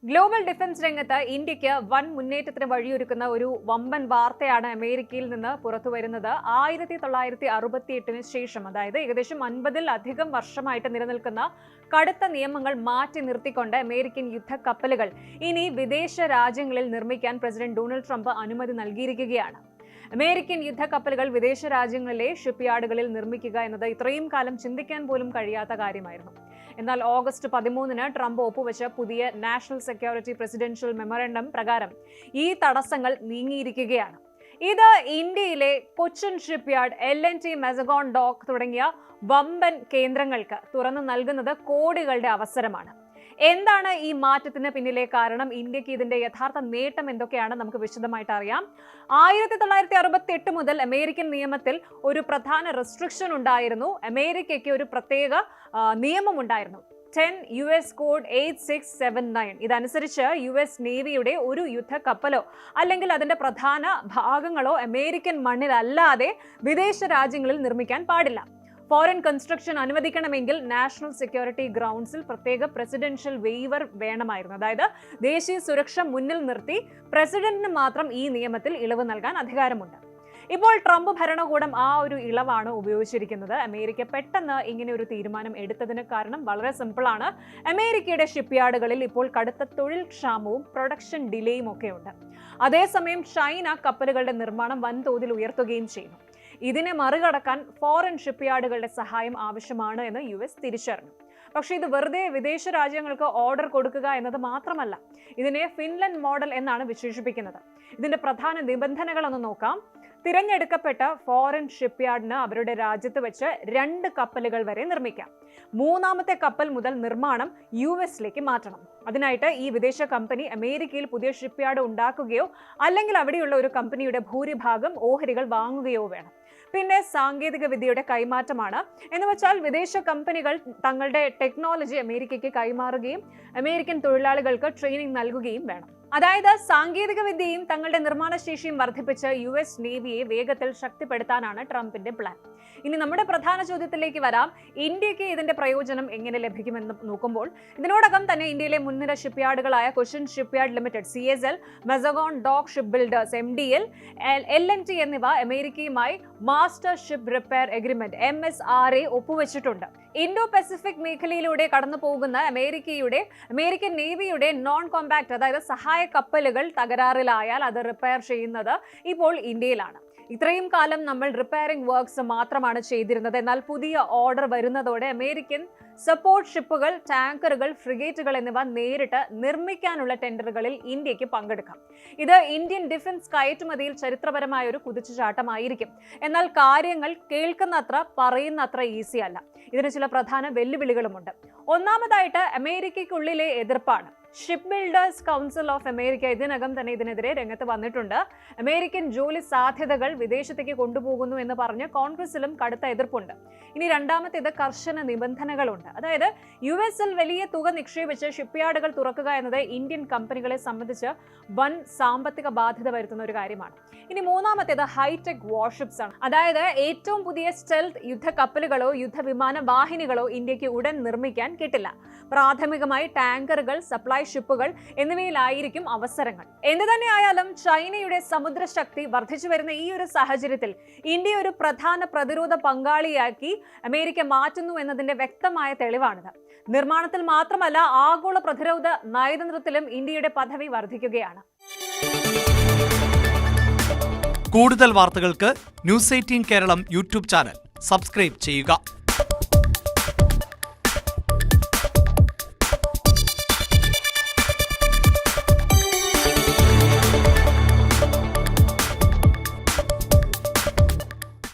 Global defence രംഗത്ത് ഇന്ത്യക്ക് വൻ മുന്നേറ്റത്തിന് വഴിയൊരുക്കുന്ന ഒരു വമ്പൻ വാർത്തയാണ് അമേരിക്കയിൽ നിന്ന് പുറത്തുവരുന്നത്. 1968 ശേഷം, അതായത് ഏകദേശം 50-ലധികം വർഷമായിട്ട് നിലനിൽക്കുന്ന കടുത്ത നിയമങ്ങൾ മാറ്റി നിർത്തിക്കൊണ്ട് അമേരിക്കൻ യുദ്ധക്കപ്പലുകൾ ഇനി വിദേശ രാജ്യങ്ങളിൽ നിർമ്മിക്കാൻ പ്രസിഡന്റ് ഡൊണാൾഡ് ട്രംപ് അനുമതി നൽകിയിരിക്കുകയാണ്. അമേരിക്കൻ യുദ്ധക്കപ്പലുകൾ വിദേശ രാജ്യങ്ങളിലെ ഷിപ്പ്യാർഡുകളിൽ നിർമ്മിക്കുക എന്നത് ഇത്രയും കാലം ചിന്തിക്കാൻ പോലും കഴിയാത്ത കാര്യമായിരുന്നു. എന്നാൽ ഓഗസ്റ്റ് 13 ട്രംപ് ഒപ്പുവെച്ച പുതിയ നാഷണൽ സെക്യൂരിറ്റി പ്രസിഡൻഷ്യൽ മെമ്മോറണ്ടം പ്രകാരം ഈ തടസ്സങ്ങൾ നീങ്ങിയിരിക്കുകയാണ്. ഇത് ഇന്ത്യയിലെ Cochin shipyard, LNT Mazagon dock തുടങ്ങിയ വമ്പൻ കേന്ദ്രങ്ങൾക്ക് തുറന്നു നൽകുന്നത് കോടികളുടെ അവസരമാണ്. എന്താണ് ഈ മാറ്റത്തിന് പിന്നിലെ കാരണം? ഇന്ത്യക്ക് ഇതിന്റെ യഥാർത്ഥ നേട്ടം എന്തൊക്കെയാണ്? നമുക്ക് വിശദമായിട്ട് അറിയാം. 1968 മുതൽ അമേരിക്കൻ നിയമത്തിൽ ഒരു പ്രധാന റെസ്ട്രിക്ഷൻ ഉണ്ടായിരുന്നു. അമേരിക്കയ്ക്ക് ഒരു പ്രത്യേക നിയമമുണ്ടായിരുന്നു, 10 US കോഡ് 8679. ഇതനുസരിച്ച് US നേവിയുടെ ഒരു യുദ്ധക്കപ്പലോ അല്ലെങ്കിൽ അതിന്റെ പ്രധാന ഭാഗങ്ങളോ അമേരിക്കൻ മണ്ണിലല്ലാതെ വിദേശ രാജ്യങ്ങളിൽ നിർമ്മിക്കാൻ പാടില്ല. ഫോറിൻ കൺസ്ട്രക്ഷൻ അനുവദിക്കണമെങ്കിൽ നാഷണൽ സെക്യൂരിറ്റി ഗ്രൗണ്ട്സിൽ പ്രത്യേക പ്രസിഡൻഷ്യൽ വെയ്വർ വേണമായിരുന്നു. അതായത് ദേശീയ സുരക്ഷ മുന്നിൽ നിർത്തി പ്രസിഡന്റിന് മാത്രം ഈ നിയമത്തിൽ ഇളവ് നൽകാൻ അധികാരമുണ്ട്. ഇപ്പോൾ ട്രംപ് ഭരണകൂടം ആ ഒരു ഇളവാണ് ഉപയോഗിച്ചിരിക്കുന്നത്. അമേരിക്ക പെട്ടെന്ന് ഇങ്ങനെ ഒരു തീരുമാനം എടുത്തതിന് കാരണം വളരെ സിമ്പിളാണ്. അമേരിക്കയുടെ ഷിപ്പ്യാർഡുകളിൽ ഇപ്പോൾ കടുത്ത തൊഴിൽ ക്ഷാമവും പ്രൊഡക്ഷൻ ഡിലേയും ഒക്കെ ഉണ്ട്. അതേസമയം ചൈന കപ്പലുകളുടെ നിർമ്മാണം വൻതോതിൽ ഉയർത്തുകയും ചെയ്യുന്നു. ഇതിനെ മറികടക്കാൻ ഫോറിൻ ഷിപ്പ്യാർഡുകളുടെ സഹായം ആവശ്യമാണ് എന്ന് US തിരിച്ചറിഞ്ഞു. പക്ഷേ ഇത് വെറുതെ വിദേശ രാജ്യങ്ങൾക്ക് ഓർഡർ കൊടുക്കുക എന്നത് മാത്രമല്ല. ഇതിനെ ഫിൻലൻഡ് മോഡൽ എന്നാണ് വിശേഷിപ്പിക്കുന്നത്. ഇതിന്റെ പ്രധാന നിബന്ധനകളൊന്ന് നോക്കാം. തിരഞ്ഞെടുക്കപ്പെട്ട ഫോറിൻ ഷിപ്പ്യാർഡിന് അവരുടെ രാജ്യത്ത് വെച്ച് 2 കപ്പലുകൾ വരെ നിർമ്മിക്കാം. 3ാമത്തെ കപ്പൽ മുതൽ നിർമ്മാണം US-ലേക്ക് മാറ്റണം. അതിനായിട്ട് ഈ വിദേശ കമ്പനി അമേരിക്കയിൽ പുതിയ ഷിപ്പ്യാർഡ് ഉണ്ടാക്കുകയോ അല്ലെങ്കിൽ അവിടെയുള്ള ഒരു കമ്പനിയുടെ ഭൂരിഭാഗം ഓഹരികൾ വാങ്ങുകയോ വേണം. പിന്നെ സാങ്കേതിക വിദ്യയുടെ കൈമാറ്റമാണ്. എന്ന് വെച്ചാൽ വിദേശ കമ്പനികൾ തങ്ങളുടെ ടെക്നോളജി അമേരിക്കയ്ക്ക് കൈമാറുകയും അമേരിക്കൻ തൊഴിലാളികൾക്ക് ട്രെയിനിങ് നൽകുകയും വേണം. അതായത് സാങ്കേതിക വിദ്യയും തങ്ങളുടെ നിർമ്മാണശേഷിയും വർദ്ധിപ്പിച്ച് US നേവിയെ വേഗത്തിൽ ശക്തിപ്പെടുത്താനാണ് ട്രംപിന്റെ പ്ലാൻ. ഇനി നമ്മുടെ പ്രധാന ചോദ്യത്തിലേക്ക് വരാം. ഇന്ത്യക്ക് ഇതിന്റെ പ്രയോജനം എങ്ങനെ ലഭിക്കുമെന്ന് നോക്കുമ്പോൾ, ഇതിനോടകം തന്നെ ഇന്ത്യയിലെ മുൻനിര ഷിപ്പ്യാർഡുകളായ Cochin shipyard limited CSL, Mazagon dock ship builders MDL, LNT എന്നിവ അമേരിക്കയുമായി master ship repair agreement MSRA ഒപ്പുവെച്ചിട്ടുണ്ട്. ഇൻഡോ പസഫിക് മേഖലയിലൂടെ കടന്നു പോകുന്ന അമേരിക്കൻ നേവിയുടെ നോൺ കോമ്പാക്ട്, അതായത് സഹായ കപ്പലുകൾ തകരാറിലായാൽ അത് റിപ്പയർ ചെയ്യുന്നത് ഇപ്പോൾ ഇന്ത്യയിലാണ്. ഇത്രയും കാലം നമ്മൾ റിപ്പയറിംഗ് വർക്ക്സ് മാത്രമാണ് ചെയ്തിരുന്നത്. എന്നാൽ പുതിയ ഓർഡർ വരുന്നതോടെ അമേരിക്കൻ സപ്പോർട്ട് ഷിപ്പുകൾ, ടാങ്കറുകൾ, ഫ്രിഗേറ്റുകൾ എന്നിവ നേരിട്ട് നിർമ്മിക്കാനുള്ള ടെൻഡറുകളിൽ ഇന്ത്യക്ക് പങ്കെടുക്കാം. ഇത് ഇന്ത്യൻ ഡിഫൻസ് കയറ്റുമതിയിൽ ചരിത്രപരമായ ഒരു കുതിച്ചുചാട്ടമായിരിക്കും. എന്നാൽ കാര്യങ്ങൾ കേൾക്കുന്നത്ര പറയുന്നത്ര ഈസി അല്ല. ഇതിന് ചില പ്രധാന വെല്ലുവിളികളുമുണ്ട്. ഒന്നാമതായിട്ട് അമേരിക്കയ്ക്കുള്ളിലെ എതിർപ്പാണ്. Ship builders council of America ഇതിനകം തന്നെ ഇതിനെതിരെ രംഗത്ത് വന്നിട്ടുണ്ട്. അമേരിക്കൻ ജോലി സാധ്യതകൾ വിദേശത്തേക്ക് കൊണ്ടുപോകുന്നു എന്ന് പറഞ്ഞ് കോൺഗ്രസിലും കടുത്ത എതിർപ്പുണ്ട്. ഇനി രണ്ടാമത്തേത് കർശന നിബന്ധനകളുണ്ട്. അതായത് US-ൽ വലിയ തുക നിക്ഷേപിച്ച് ഷിപ്പ്യാർഡുകൾ തുറക്കുക എന്നത് ഇന്ത്യൻ കമ്പനികളെ സംബന്ധിച്ച് വൻ സാമ്പത്തിക ബാധ്യത വരുത്തുന്ന ഒരു കാര്യമാണ്. ഇനി മൂന്നാമത്തേത് ഹൈടെക് വാർഷിപ്സ് ആണ്. അതായത് ഏറ്റവും പുതിയ സ്റ്റെൽത്ത് യുദ്ധക്കപ്പലുകളോ യുദ്ധവിമാന വാഹിനികളോ ഇന്ത്യക്ക് ഉടൻ നിർമ്മിക്കാൻ കിട്ടില്ല. പ്രാഥമികമായി ടാങ്കറുകൾ, സപ്ലൈ ഷിപ്പുകൾ എന്നിവയിലായിരിക്കും അവസരങ്ങൾ. എന്തു തന്നെയായാലും ചൈനയുടെ സമുദ്രശക്തി വർദ്ധിച്ചു വരുന്ന ഈ ഒരു സാഹചര്യത്തിൽ ഇന്ത്യ ഒരു പ്രധാന പ്രതിരോധ പങ്കാളിയാക്കി അമേരിക്ക മാറ്റുന്നു എന്നതിന്റെ വ്യക്തമായ തെളിവാണിത്. നിർമ്മാണത്തിൽ മാത്രമല്ല, ആഗോള പ്രതിരോധ നയതന്ത്രത്തിലും ഇന്ത്യയുടെ പദവി വർദ്ധിക്കുകയാണ്. കൂടുതൽ വാർത്തകൾക്ക് News 18 Keralam YouTube channel subscribe ചെയ്യുക.